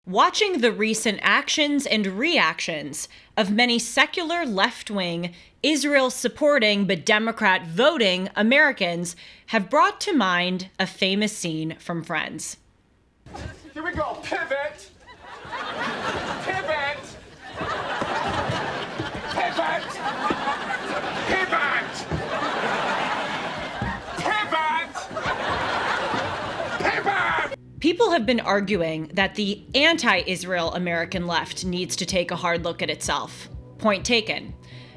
Watching the recent actions and reactions of many secular left-wing, Israel-supporting but Democrat-voting Americans have brought to mind a famous scene from Friends. Here we go. Pivot. Pivot. Pivot. Pivot. Pivot. Pivot. People have been arguing that the anti-Israel American left needs to take a hard look at itself. Point taken.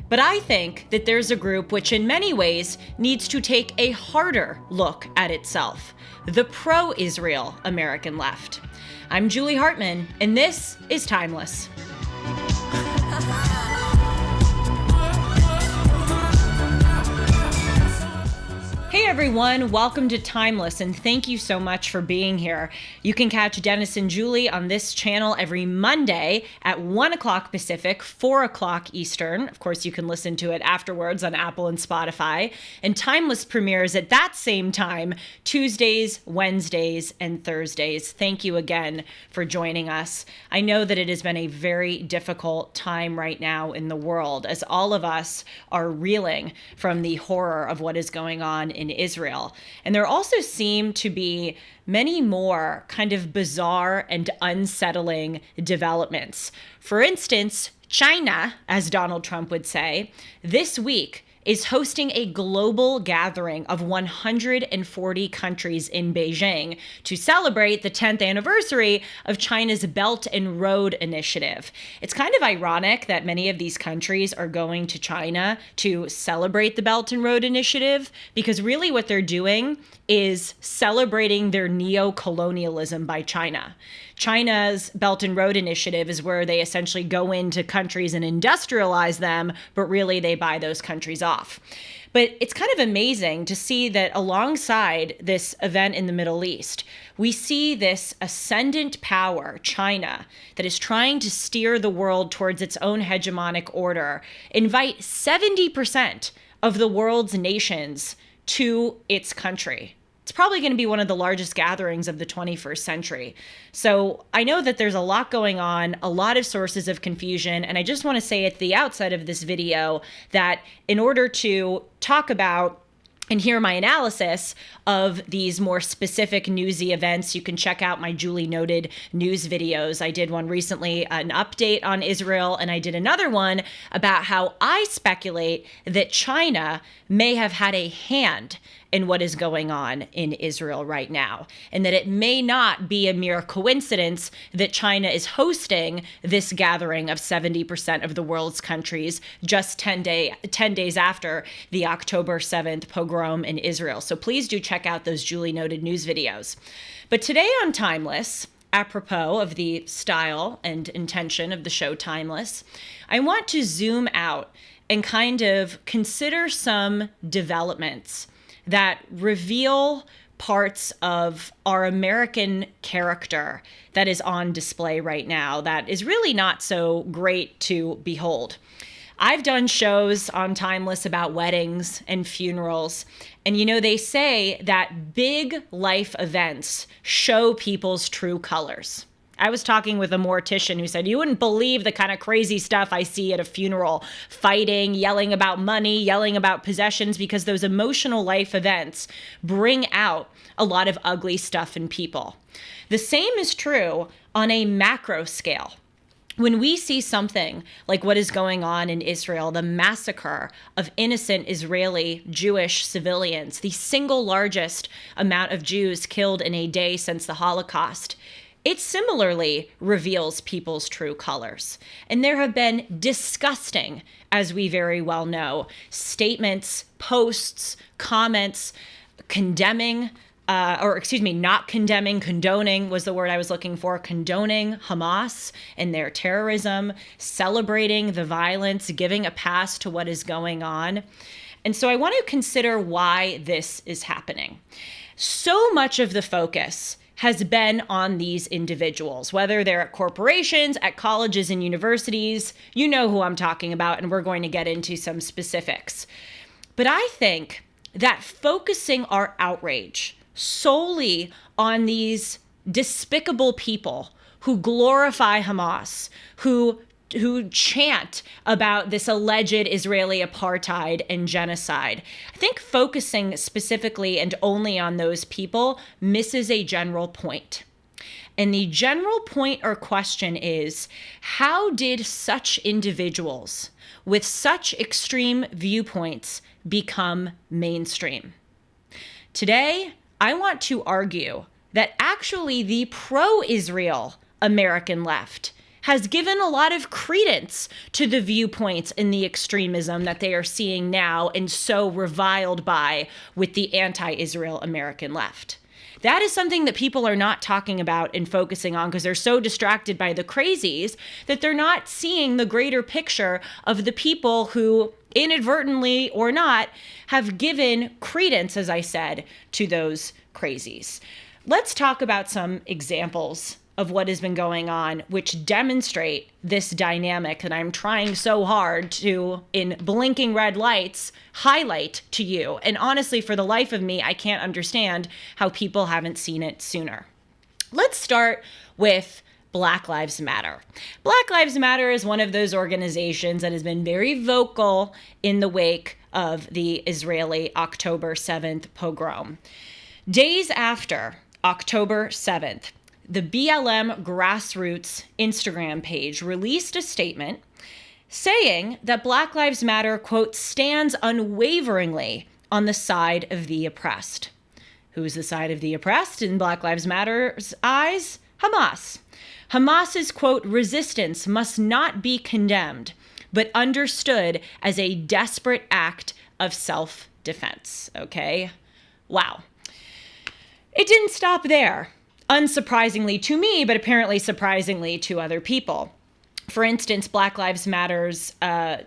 But I think that there's a group which in many ways needs to take a harder look at itself. The pro-Israel American left. I'm Julie Hartman, and this is Timeless. Hey everyone, welcome to Timeless, and thank you so much for being here. You can catch Dennis and Julie on this channel every Monday at 1 o'clock Pacific, 4 o'clock Eastern. Of course, you can listen to it afterwards on Apple and Spotify. And Timeless premieres at that same time, Tuesdays, Wednesdays, and Thursdays. Thank you again for joining us. I know that it has been a very difficult time right now in the world as all of us are reeling from the horror of what is going on in Israel. And there also seem to be many more kind of bizarre and unsettling developments. For instance, China, as Donald Trump would say, this week is hosting a global gathering of 140 countries in Beijing to celebrate the 10th anniversary of China's Belt and Road Initiative. It's kind of ironic that many of these countries are going to China to celebrate the Belt and Road Initiative, because really what they're doing is celebrating their neo-colonialism by China. China's Belt and Road Initiative is where they essentially go into countries and industrialize them, but really they buy those countries off. But it's kind of amazing to see that alongside this event in the Middle East, we see this ascendant power, China, that is trying to steer the world towards its own hegemonic order, invite 70% of the world's nations to its country. It's probably going to be one of the largest gatherings of the 21st century. So I know that there's a lot going on, a lot of sources of confusion, and I just want to say at the outset of this video that in order to talk about and hear my analysis of these more specific newsy events, you can check out my Julie Noted news videos. I did one recently, an update on Israel, and I did another one about how I speculate that China may have had a hand in what is going on in Israel right now, and that it may not be a mere coincidence that China is hosting this gathering of 70% of the world's countries just 10 days after the October 7th pogrom in Israel. So please do check out those Julie Noted news videos. But today on Timeless, apropos of the style and intention of the show Timeless, I want to zoom out and kind of consider some developments that reveal parts of our American character that is on display right now that is really not so great to behold. I've done shows on Timeless about weddings and funerals, and they say that big life events show people's true colors. I was talking with a mortician who said, you wouldn't believe the kind of crazy stuff I see at a funeral, fighting, yelling about money, yelling about possessions, because those emotional life events bring out a lot of ugly stuff in people. The same is true on a macro scale. When we see something like what is going on in Israel, the massacre of innocent Israeli Jewish civilians, the single largest amount of Jews killed in a day since the Holocaust, it similarly reveals people's true colors. And there have been disgusting, as we very well know, statements, posts, comments condemning, not condemning, condoning was the word I was looking for, condoning Hamas and their terrorism, celebrating the violence, giving a pass to what is going on. And so I want to consider why this is happening. So much of the focus has been on these individuals, whether they're at corporations, at colleges and universities. You know who I'm talking about, and we're going to get into some specifics. But I think that focusing our outrage solely on these despicable people who glorify Hamas, who chant about this alleged Israeli apartheid and genocide. I think focusing specifically and only on those people misses a general point. And the general point or question is, how did such individuals with such extreme viewpoints become mainstream? Today, I want to argue that actually the pro-Israel American left has given a lot of credence to the viewpoints and the extremism that they are seeing now and so reviled by with the anti-Israel American left. That is something that people are not talking about and focusing on because they're so distracted by the crazies that they're not seeing the greater picture of the people who, inadvertently or not, have given credence, as I said, to those crazies. Let's talk about some examples of what has been going on, which demonstrate this dynamic that I'm trying so hard to, in blinking red lights, highlight to you. And honestly, for the life of me, I can't understand how people haven't seen it sooner. Let's start with Black Lives Matter. Black Lives Matter is one of those organizations that has been very vocal in the wake of the Israeli October 7th pogrom. Days after October 7th, the BLM grassroots Instagram page released a statement saying that Black Lives Matter, quote, stands unwaveringly on the side of the oppressed. Who's the side of the oppressed in Black Lives Matter's eyes? Hamas. Hamas's, quote, resistance must not be condemned, but understood as a desperate act of self-defense. Okay? Wow. It didn't stop there. Unsurprisingly to me, but apparently surprisingly to other people. For instance, Black Lives Matter's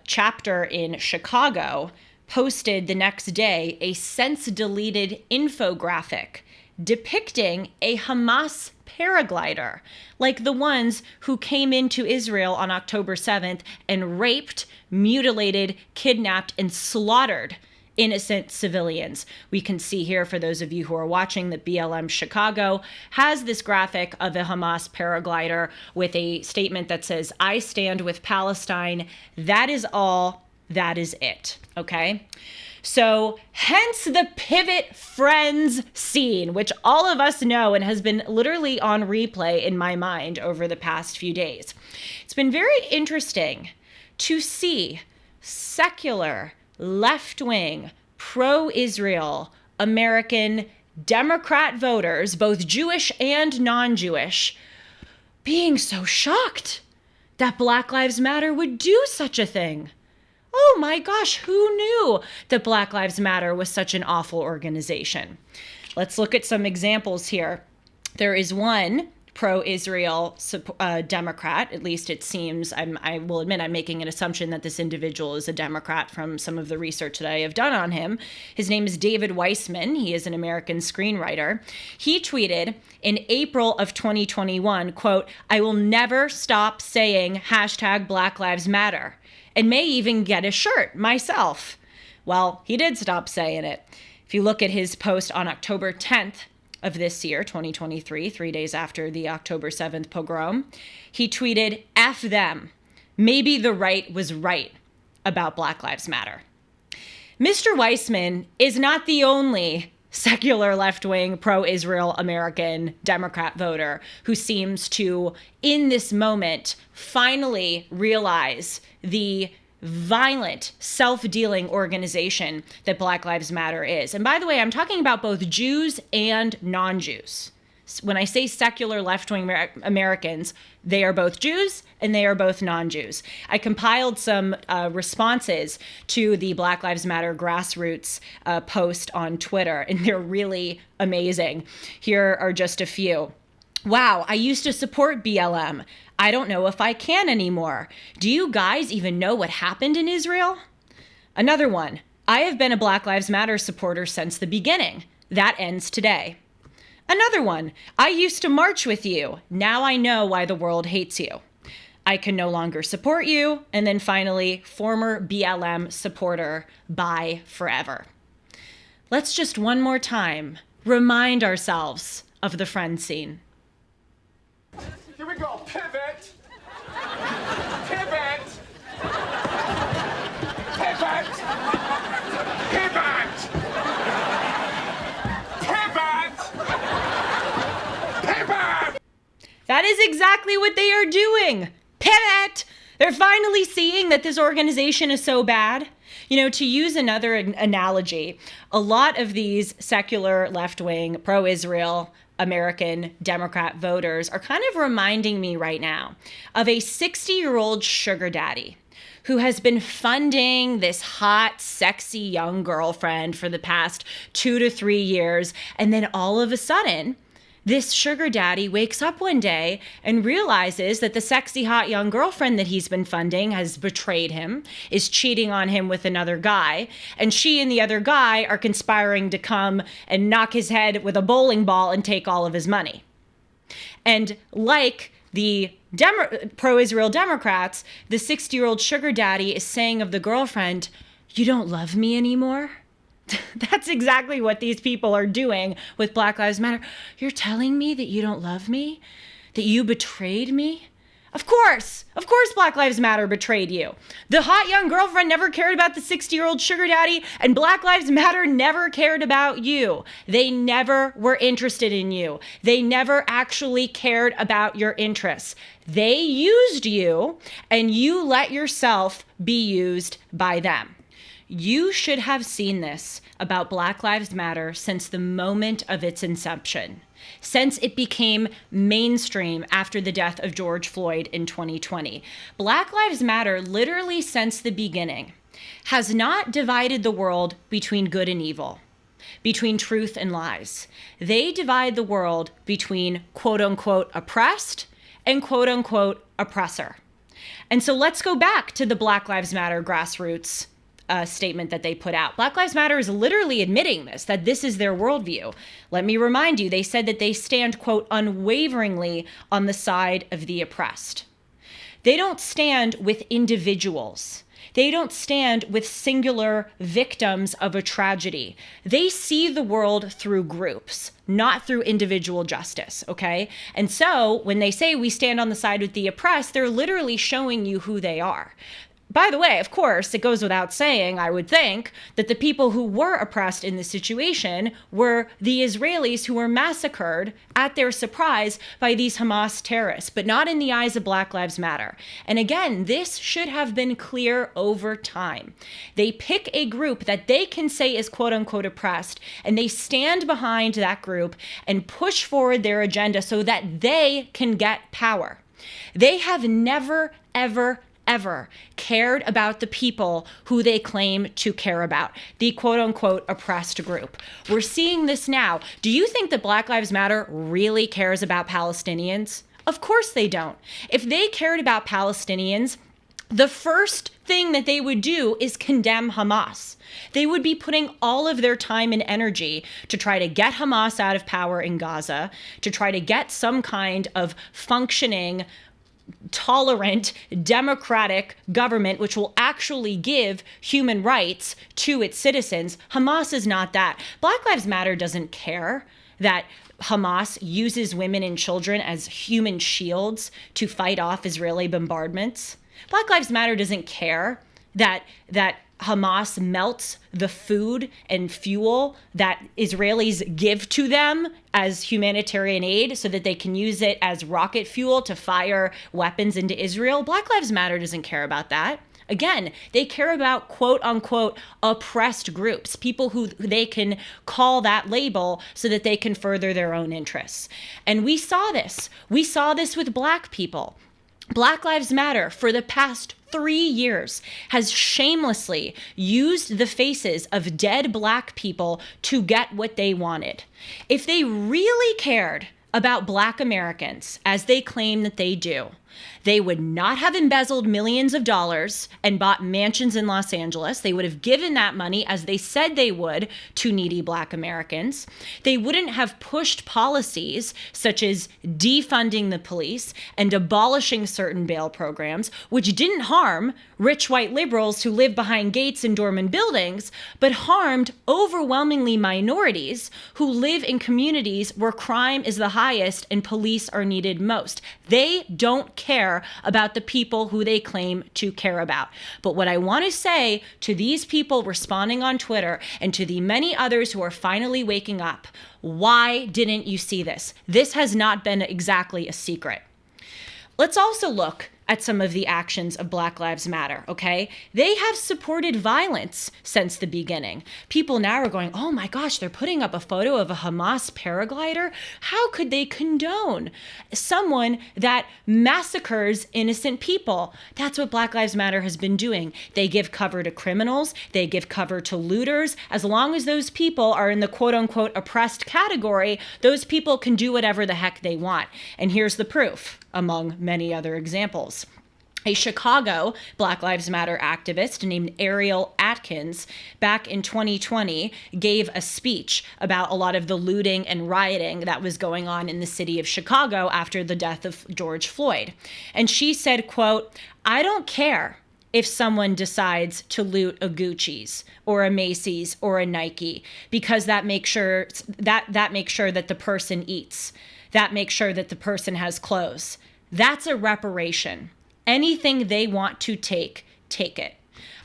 chapter in Chicago posted the next day a since-deleted infographic depicting a Hamas paraglider, like the ones who came into Israel on October 7th and raped, mutilated, kidnapped, and slaughtered innocent civilians. We can see here, for those of you who are watching, that BLM Chicago has this graphic of a Hamas paraglider with a statement that says, "I stand with Palestine. That is all. That is it." Okay? So hence the Pivot Friends scene, which all of us know and has been literally on replay in my mind over the past few days. It's been very interesting to see secular, left-wing, pro-Israel American Democrat voters, both Jewish and non-Jewish, being so shocked that Black Lives Matter would do such a thing. Oh my gosh, who knew that Black Lives Matter was such an awful organization? Let's look at some examples here. There is one pro-Israel Democrat, at least it seems. I will admit I'm making an assumption that this individual is a Democrat from some of the research that I have done on him. His name is David Weissman. He is an American screenwriter. He tweeted in April of 2021, quote, "I will never stop saying hashtag Black Lives Matter, and may even get a shirt myself." Well, he did stop saying it. If you look at his post on October 10th, of this year, 2023, 3 days after the October 7th pogrom, he tweeted, "F them. Maybe the right was right about Black Lives Matter." Mr. Weissman is not the only secular left-wing pro-Israel American Democrat voter who seems to, in this moment, finally realize the violent, self-dealing organization that Black Lives Matter is. And by the way, I'm talking about both Jews and non-Jews. When I say secular left-wing Americans, they are both Jews and they are both non-Jews. I compiled some responses to the Black Lives Matter grassroots post on Twitter, and they're really amazing. Here are just a few. "Wow, I used to support BLM. I don't know if I can anymore. Do you guys even know what happened in Israel?" Another one. "I have been a Black Lives Matter supporter since the beginning. That ends today." Another one. "I used to march with you. Now I know why the world hates you. I can no longer support you." And then finally, former BLM supporter, bye forever. Let's just one more time remind ourselves of the friend scene. That is exactly what they are doing. Pivot! They're finally seeing that this organization is so bad. To use another analogy, a lot of these secular left-wing, pro-Israel, American Democrat voters are kind of reminding me right now of a 60-year-old sugar daddy who has been funding this hot, sexy young girlfriend for the past 2 to 3 years. And then all of a sudden, this sugar daddy wakes up one day and realizes that the sexy, hot young girlfriend that he's been funding has betrayed him, is cheating on him with another guy, and she and the other guy are conspiring to come and knock his head with a bowling ball and take all of his money. And like the pro-Israel Democrats, the 60-year-old sugar daddy is saying of the girlfriend, "You don't love me anymore?" That's exactly what these people are doing with Black Lives Matter. You're telling me that you don't love me? That you betrayed me? Of course Black Lives Matter betrayed you. The hot young girlfriend never cared about the 60-year-old sugar daddy, and Black Lives Matter never cared about you. They never were interested in you. They never actually cared about your interests. They used you, and you let yourself be used by them. You should have seen this about Black Lives Matter since the moment of its inception, since it became mainstream after the death of George Floyd in 2020. Black Lives Matter, literally since the beginning, has not divided the world between good and evil, between truth and lies. They divide the world between quote unquote oppressed and quote unquote oppressor. And so let's go back to the Black Lives Matter grassroots statement that they put out. Black Lives Matter is literally admitting this, that this is their worldview. Let me remind you, they said that they stand, quote, unwaveringly on the side of the oppressed. They don't stand with individuals. They don't stand with singular victims of a tragedy. They see the world through groups, not through individual justice, okay? And so when they say we stand on the side with the oppressed, they're literally showing you who they are. By the way, of course, it goes without saying, I would think, that the people who were oppressed in this situation were the Israelis who were massacred at their surprise by these Hamas terrorists, but not in the eyes of Black Lives Matter. And again, this should have been clear over time. They pick a group that they can say is quote unquote oppressed, and they stand behind that group and push forward their agenda so that they can get power. They have never, ever cared about the people who they claim to care about, the quote unquote oppressed group. We're seeing this now. Do you think that Black Lives Matter really cares about Palestinians? Of course they don't. If they cared about Palestinians, the first thing that they would do is condemn Hamas. They would be putting all of their time and energy to try to get Hamas out of power in Gaza, to try to get some kind of functioning, tolerant, democratic government which will actually give human rights to its citizens. Hamas is not that. Black Lives Matter doesn't care that Hamas uses women and children as human shields to fight off Israeli bombardments. Black Lives Matter doesn't care that Hamas melts the food and fuel that Israelis give to them as humanitarian aid so that they can use it as rocket fuel to fire weapons into Israel. Black Lives Matter doesn't care about that. Again, they care about quote unquote oppressed groups, people who they can call that label so that they can further their own interests. And we saw this. We saw this with Black people. Black Lives Matter for the past 3 years has shamelessly used the faces of dead Black people to get what they wanted. If they really cared about Black Americans, as they claim that they do, they would not have embezzled millions of dollars and bought mansions in Los Angeles. They would have given that money, as they said they would, to needy Black Americans. They wouldn't have pushed policies such as defunding the police and abolishing certain bail programs, which didn't harm rich white liberals who live behind gates in dormant buildings, but harmed overwhelmingly minorities who live in communities where crime is the highest and police are needed most. They don't care about the people who they claim to care about. But what I want to say to these people responding on Twitter and to the many others who are finally waking up, why didn't you see this? This has not been exactly a secret. Let's also look at some of the actions of Black Lives Matter, okay? They have supported violence since the beginning. People now are going, oh my gosh, they're putting up a photo of a Hamas paraglider. How could they condone someone that massacres innocent people? That's what Black Lives Matter has been doing. They give cover to criminals. They give cover to looters. As long as those people are in the quote unquote oppressed category, those people can do whatever the heck they want. And here's the proof, among many other examples. A Chicago Black Lives Matter activist named Ariel Atkins back in 2020 gave a speech about a lot of the looting and rioting that was going on in the city of Chicago after the death of George Floyd. And she said, quote, "I don't care if someone decides to loot a Gucci's or a Macy's or a Nike, because that makes sure that the person eats. That makes sure that the person has clothes. That's a reparation. Anything they want to take it."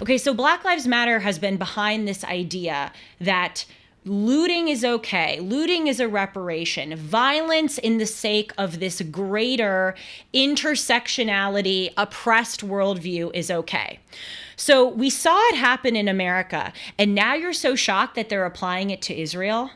Okay, so Black Lives Matter has been behind this idea that looting is okay. Looting is a reparation. Violence in the sake of this greater intersectionality, oppressed worldview is okay. So we saw it happen in America, and now you're so shocked that they're applying it to Israel?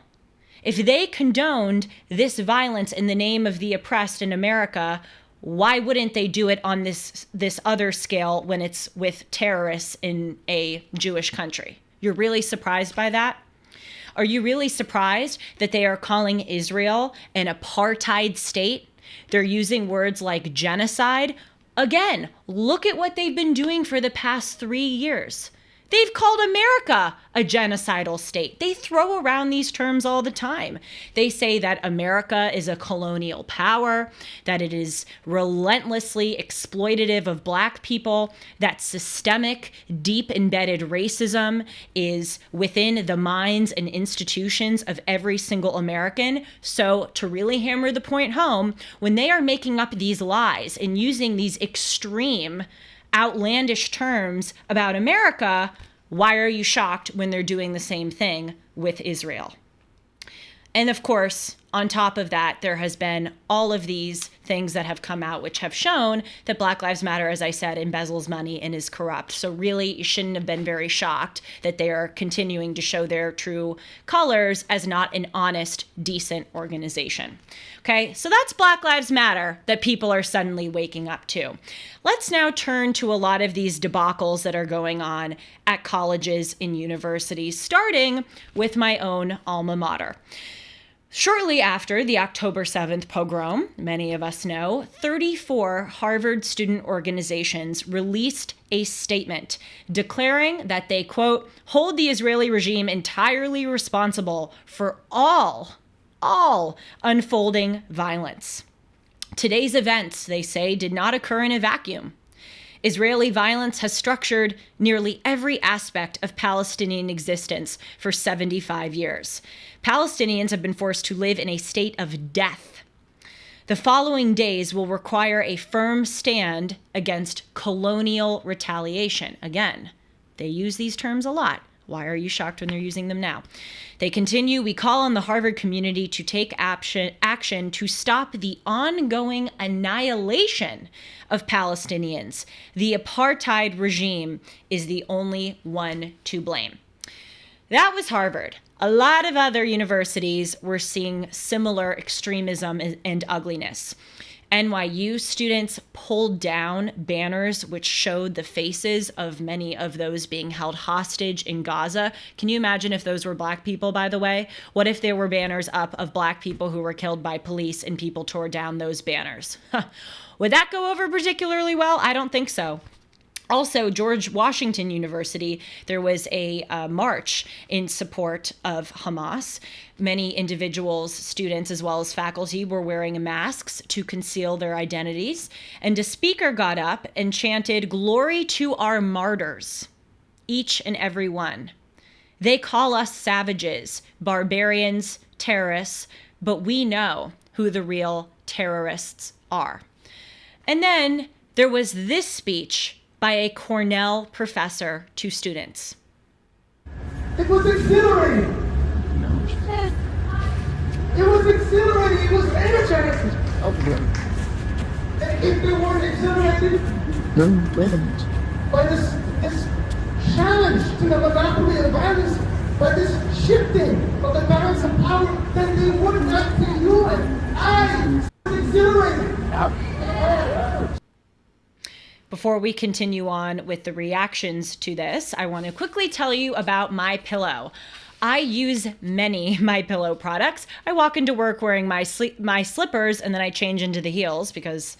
If they condoned this violence in the name of the oppressed in America, why wouldn't they do it on this other scale when it's with terrorists in a Jewish country? You're really surprised by that? Are you really surprised that they are calling Israel an apartheid state? They're using words like genocide. Again, look at what they've been doing for the past 3 years. They've called America a genocidal state. They throw around these terms all the time. They say that America is a colonial power, that it is relentlessly exploitative of Black people, that systemic, deep embedded racism is within the minds and institutions of every single American. So to really hammer the point home, when they are making up these lies and using these extreme, outlandish terms about America, why are you shocked when they're doing the same thing with Israel? And of course, on top of that, there has been all of these things that have come out which have shown that Black Lives Matter, as I said, embezzles money and is corrupt. So really, you shouldn't have been very shocked that they are continuing to show their true colors as not an honest, decent organization. Okay, so that's Black Lives Matter that people are suddenly waking up to. Let's now turn to a lot of these debacles that are going on at colleges and universities, starting with my own alma mater. Shortly after the October 7th pogrom, many of us know, 34 Harvard student organizations released a statement declaring that they, quote, hold the Israeli regime entirely responsible for all unfolding violence. Today's events, they say, did not occur in a vacuum. Israeli violence has structured nearly every aspect of Palestinian existence for 75 years. Palestinians have been forced to live in a state of death. The following days will require a firm stand against colonial retaliation. Again, they use these terms a lot. Why are you shocked when they're using them now? They continue, we call on the Harvard community to take action to stop the ongoing annihilation of Palestinians. The apartheid regime is the only one to blame. That was Harvard. A lot of other universities were seeing similar extremism and ugliness. NYU students pulled down banners which showed the faces of many of those being held hostage in Gaza. Can you imagine if those were Black people, by the way? What if there were banners up of Black people who were killed by police and people tore down those banners? Would that go over particularly well? I don't think so. Also, George Washington University, there was a march in support of Hamas. Many individuals, students, as well as faculty were wearing masks to conceal their identities. And a speaker got up and chanted, "Glory to our martyrs," each and every one. They call us savages, barbarians, terrorists, but we know who the real terrorists are. And then there was this speech by a Cornell professor to students. It was exhilarating. It was exhilarating. It was energetic. And if they weren't exhilarated by this challenge to the monopoly of violence, by this shifting of the balance of power, then they would not be human. I was exhilarated. Before we continue on with the reactions to this, I want to quickly tell you about My Pillow. I use many My Pillow products. I walk into work wearing my slippers, and then I change into the heels because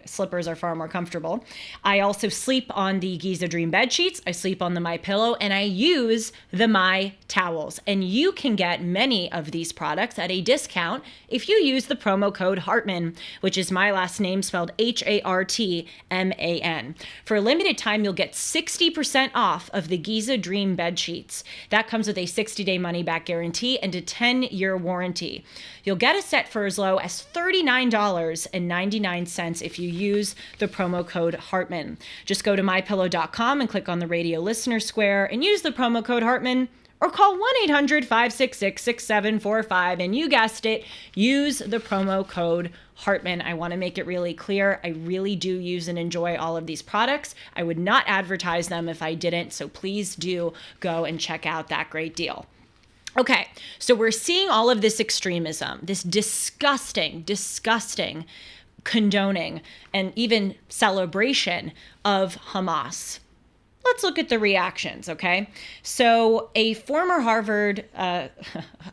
slippers are far more comfortable. I also sleep on the Giza Dream bed sheets. I sleep on the My Pillow, and I use the My Towels. And you can get many of these products at a discount if you use the promo code Hartman, which is my last name spelled Hartman. For a limited time, you'll get 60% off of the Giza Dream bed sheets. That comes with a 60-day money-back guarantee and a 10-year warranty. You'll get a set for as low as $39.99 if you use the promo code Hartman. Just go to mypillow.com and click on the radio listener square and use the promo code Hartman, or call 1-800-566-6745, and you guessed it, use the promo code Hartman. I want to make it really clear. I really do use and enjoy all of these products. I would not advertise them if I didn't, so please do go and check out that great deal. Okay, so we're seeing all of this extremism, this disgusting condoning and even celebration of Hamas. Let's look at the reactions, okay? So a former Harvard, I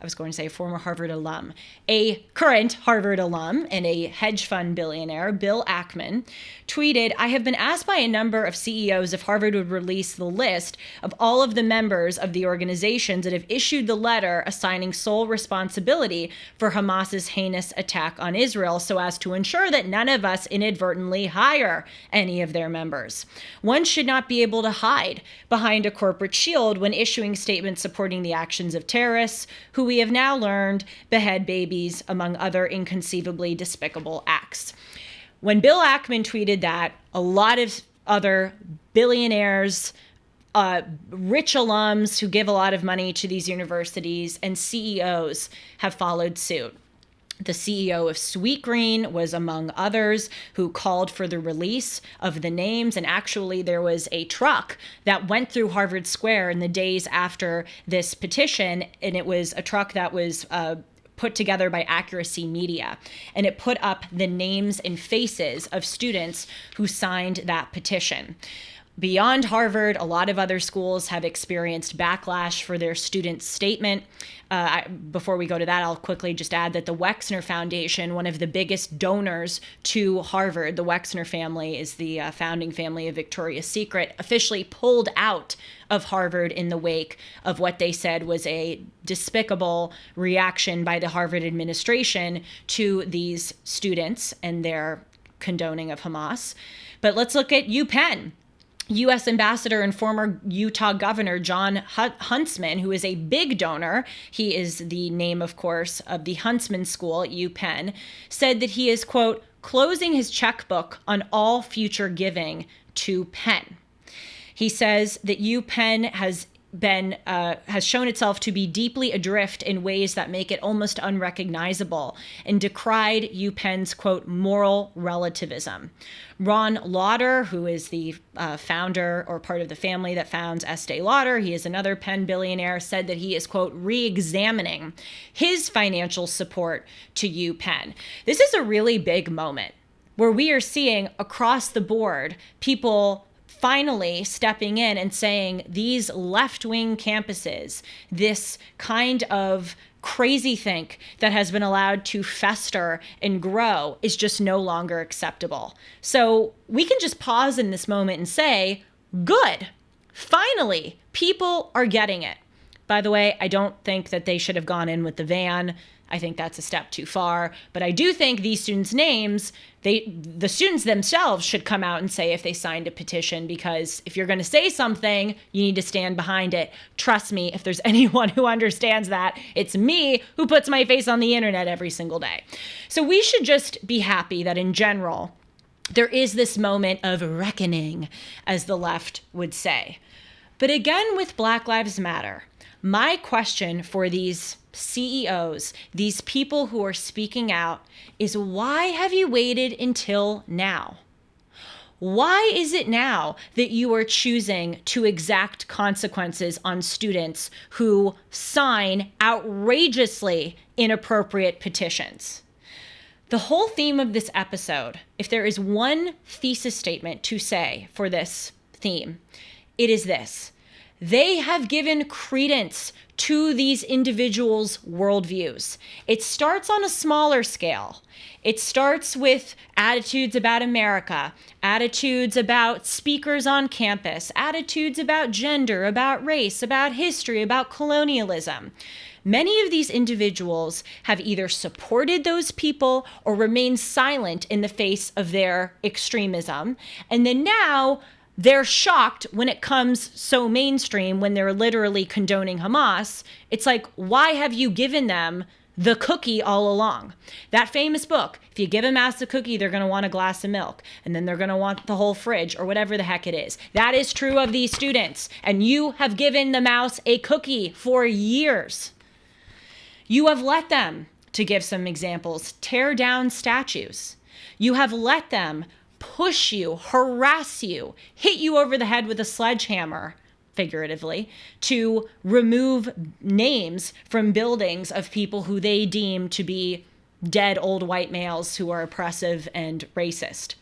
was going to say a former Harvard alum, a current Harvard alum and a hedge fund billionaire, Bill Ackman, tweeted, "I have been asked by a number of CEOs if Harvard would release the list of all of the members of the organizations that have issued the letter assigning sole responsibility for Hamas's heinous attack on Israel so as to ensure that none of us inadvertently hire any of their members. One should not be able to hide behind a corporate shield when issuing statements supporting the actions of terrorists, who we have now learned behead babies, among other inconceivably despicable acts." When Bill Ackman tweeted that, a lot of other billionaires, rich alums who give a lot of money to these universities, and CEOs have followed suit. The CEO of Sweetgreen was among others who called for the release of the names. And actually, there was a truck that went through Harvard Square in the days after this petition. And it was a truck that was put together by Accuracy Media. And it put up the names and faces of students who signed that petition. Beyond Harvard, a lot of other schools have experienced backlash for their students' statement. Before we go to that, I'll quickly just add that the Wexner Foundation, one of the biggest donors to Harvard, the Wexner family is the founding family of Victoria's Secret, officially pulled out of Harvard in the wake of what they said was a despicable reaction by the Harvard administration to these students and their condoning of Hamas. But let's look at UPenn. U.S. Ambassador and former Utah Governor John Huntsman, who is a big donor, he is the name, of course, of the Huntsman School at UPenn, said that he is, quote, closing his checkbook on all future giving to Penn. He says that UPenn has shown itself to be deeply adrift in ways that make it almost unrecognizable, and decried UPenn's, quote, moral relativism. Ron Lauder, who is the founder or part of the family that founds Estee Lauder, he is another Penn billionaire, said that he is, quote, re-examining his financial support to UPenn. This is a really big moment where we are seeing across the board people finally stepping in and saying these left-wing campuses, this kind of crazy think that has been allowed to fester and grow is just no longer acceptable. So we can just pause in this moment and say, good, finally, people are getting it. By the way, I don't think that they should have gone in with the van. I think that's a step too far. But I do think these students' names, the students themselves should come out and say if they signed a petition, because if you're going to say something, you need to stand behind it. Trust me, if there's anyone who understands that, it's me who puts my face on the internet every single day. So we should just be happy that in general, There is this moment of reckoning, as the left would say. But again, with Black Lives Matter, my question for these CEOs, these people who are speaking out, is why have you waited until now? Why is it now that you are choosing to exact consequences on students who sign outrageously inappropriate petitions? The whole theme of this episode, if there is one thesis statement to say for this theme, it is this. They have given credence to these individuals' worldviews. It starts on a smaller scale. It starts with attitudes about America, attitudes about speakers on campus, attitudes about gender, about race, about history, about colonialism. Many of these individuals have either supported those people or remained silent in the face of their extremism. And then now they're shocked when it comes so mainstream, when they're literally condoning Hamas. It's like, why have you given them the cookie all along? That famous book, if you give a mouse a cookie, they're going to want a glass of milk, and then they're going to want the whole fridge or whatever the heck it is. That is true of these students. And you have given the mouse a cookie for years. You have let them, to give some examples, tear down statues. You have let them push you, harass you, hit you over the head with a sledgehammer, figuratively, to remove names from buildings of people who they deem to be dead old white males who are oppressive and racist.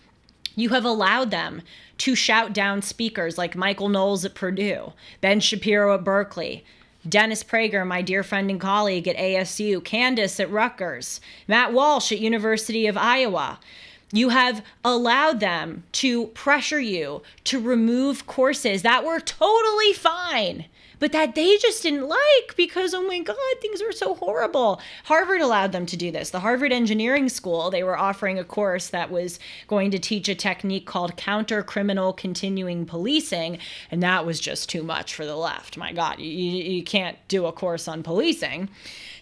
You have allowed them to shout down speakers like Michael Knowles at Purdue, Ben Shapiro at Berkeley, Dennis Prager, my dear friend and colleague at ASU, Candace at Rutgers, Matt Walsh at University of Iowa. You have allowed them to pressure you to remove courses that were totally fine, but that they just didn't like because, oh my God, things are so horrible. Harvard allowed them to do this. The Harvard Engineering School, they were offering a course that was going to teach a technique called counter-criminal continuing policing, and that was just too much for the left. My God, you can't do a course on policing.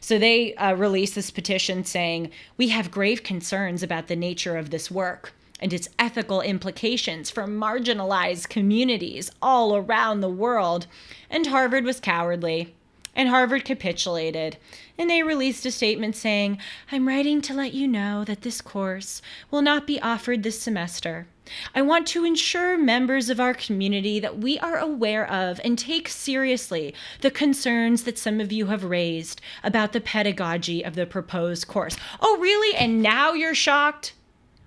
So they released this petition saying, we have grave concerns about the nature of this work and its ethical implications for marginalized communities all around the world. And Harvard was cowardly, and Harvard capitulated. And they released a statement saying, I'm writing to let you know that this course will not be offered this semester. I want to ensure members of our community that we are aware of and take seriously the concerns that some of you have raised about the pedagogy of the proposed course. Oh, really? And now you're shocked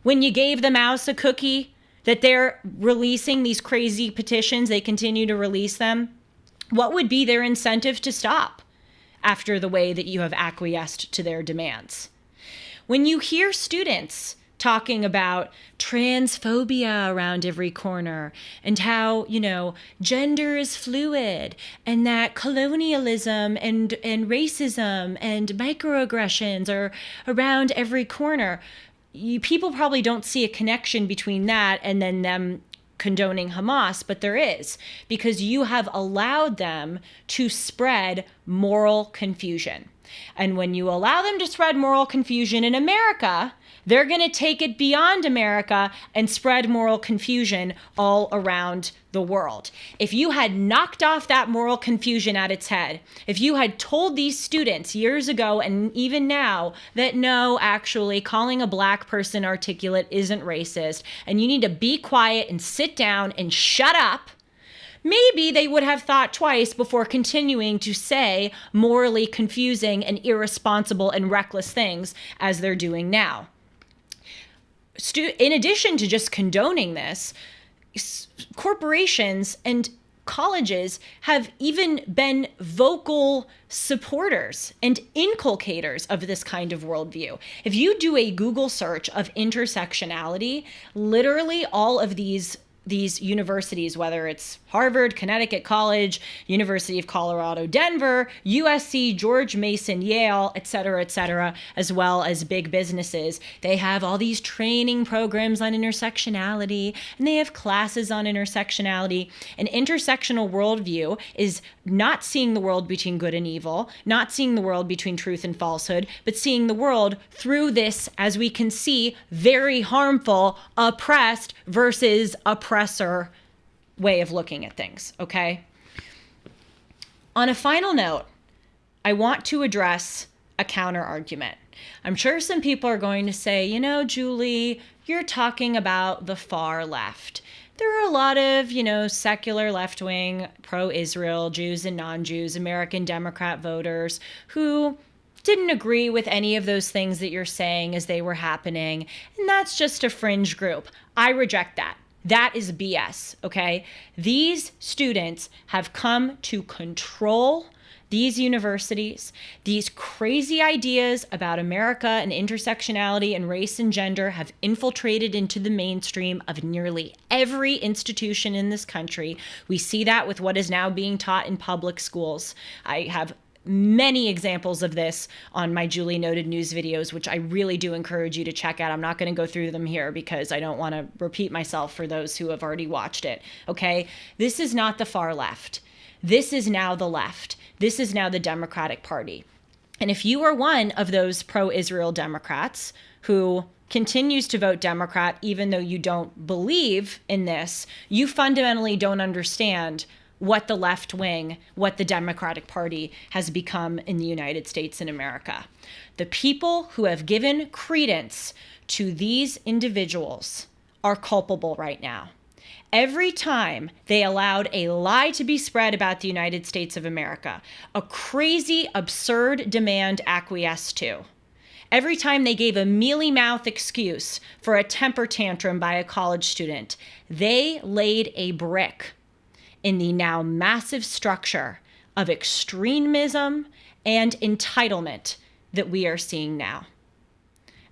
when you gave the mouse a cookie that they're releasing these crazy petitions? They continue to release them. What would be their incentive to stop after the way that you have acquiesced to their demands? When you hear students talking about transphobia around every corner and how, gender is fluid and that colonialism and racism and microaggressions are around every corner, people probably don't see a connection between that and then them condoning Hamas, but there is, because you have allowed them to spread moral confusion. And when you allow them to spread moral confusion in America, they're going to take it beyond America and spread moral confusion all around the world. If you had knocked off that moral confusion at its head, if you had told these students years ago and even now that no, actually, calling a black person articulate isn't racist, and you need to be quiet and sit down and shut up, maybe they would have thought twice before continuing to say morally confusing and irresponsible and reckless things as they're doing now. In addition to just condoning this, corporations and colleges have even been vocal supporters and inculcators of this kind of worldview. If you do a Google search of intersectionality, literally all of these these universities, whether it's Harvard, Connecticut College, University of Colorado, Denver, USC, George Mason, Yale, et cetera, as well as big businesses. They have all these training programs on intersectionality, and they have classes on intersectionality. An intersectional worldview is not seeing the world between good and evil, not seeing the world between truth and falsehood, but seeing the world through this, as we can see, very harmful, oppressed versus oppressor way of looking at things, okay? On a final note, I want to address a counter argument. I'm sure some people are going to say, you know, Julie, you're talking about the far left. There are a lot of, secular left-wing, pro-Israel, Jews and non-Jews, American Democrat voters who didn't agree with any of those things that you're saying as they were happening. And that's just a fringe group. I reject that. That is BS, okay? These students have come to control these universities. These crazy ideas about America and intersectionality and race and gender have infiltrated into the mainstream of nearly every institution in this country. We see that with what is now being taught in public schools. I have many examples of this on my Julie Noted News videos, which I really do encourage you to check out. I'm not going to go through them here because I don't want to repeat myself for those who have already watched it, okay? This is not the far left. This is now the left. This is now the Democratic Party. And if you are one of those pro-Israel Democrats who continues to vote Democrat even though you don't believe in this, you fundamentally don't understand what the left wing, what the Democratic Party has become in the United States and America. The people who have given credence to these individuals are culpable right now. Every time they allowed a lie to be spread about the United States of America, a crazy, absurd demand acquiesced to, every time they gave a mealy-mouthed excuse for a temper tantrum by a college student, they laid a brick in the now massive structure of extremism and entitlement that we are seeing now.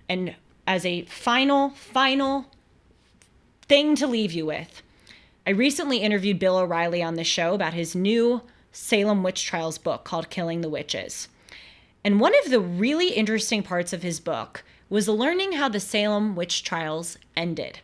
And as a final thing to leave you with, I recently interviewed Bill O'Reilly on the show about his new Salem Witch Trials book called Killing the Witches. And one of the really interesting parts of his book was learning how the Salem Witch Trials ended.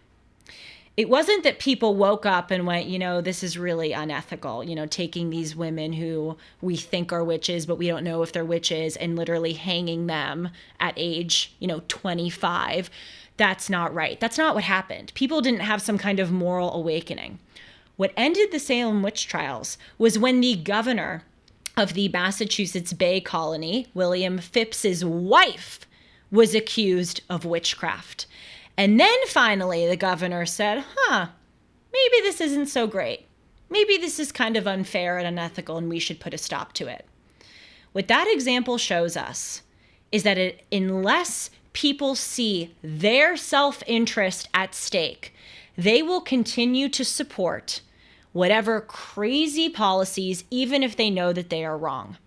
It wasn't that people woke up and went, this is really unethical, taking these women who we think are witches, but we don't know if they're witches, and literally hanging them at age, 25. That's not right. That's not what happened. People didn't have some kind of moral awakening. What ended the Salem witch trials was when the governor of the Massachusetts Bay Colony, William Phipps's wife, was accused of witchcraft. And then finally the governor said, maybe this isn't so great. Maybe this is kind of unfair and unethical and we should put a stop to it. What that example shows us is that unless people see their self-interest at stake, they will continue to support whatever crazy policies, even if they know that they are wrong.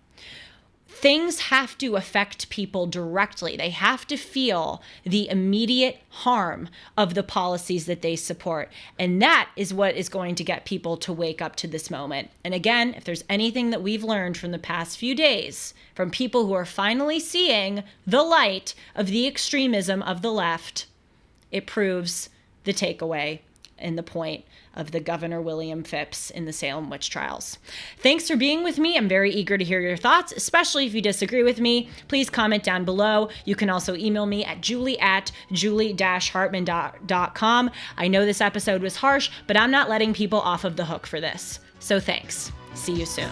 Things have to affect people directly. They have to feel the immediate harm of the policies that they support. And that is what is going to get people to wake up to this moment. And again, if there's anything that we've learned from the past few days, from people who are finally seeing the light of the extremism of the left, it proves the takeaway and the point of the Governor William Phipps in the Salem witch trials. Thanks for being with me. I'm very eager to hear your thoughts, especially if you disagree with me. Please comment down below. You can also email me at julie@hartman.com. I know this episode was harsh, but I'm not letting people off of the hook for this. So thanks. See you soon.